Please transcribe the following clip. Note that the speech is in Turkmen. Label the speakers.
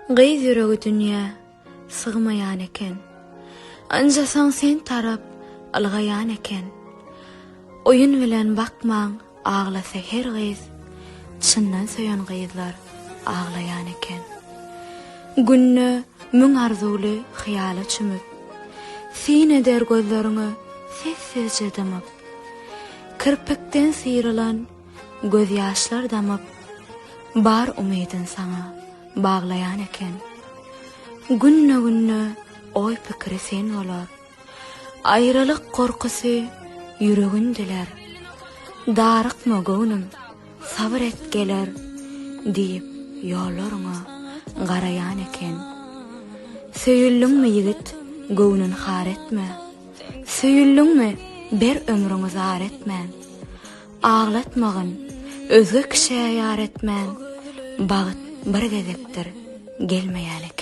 Speaker 1: Gyz ýüregi dünýä sygmaýan eken. Anjasaň sen tarap algaýan eken. Oyun bilen bakmaň aglasa her gyz, çyndan söýen gyzlar aglaýan eken. Günne müň arzuly hyýala çümüp, sin eder gözleriňi sessizce damap, kirpikden syrylan göz ýaşlar damap, bar umydyn saňa baglaýan eken. Günne oy pikiri sen bolar, aýralyk korkusy ýüregin diler. Darykma göwnüm, sabr et geler diýip ýollaryňa garaýan eken. Söýüldüňmi ýigit, göwnün har etme. Söýüldüňmi, ber ömrüňi zar etmän. Aglatmagyn, özge kişiye ýar etmän. Bagyt bir gezekdir, gelmeýän eken.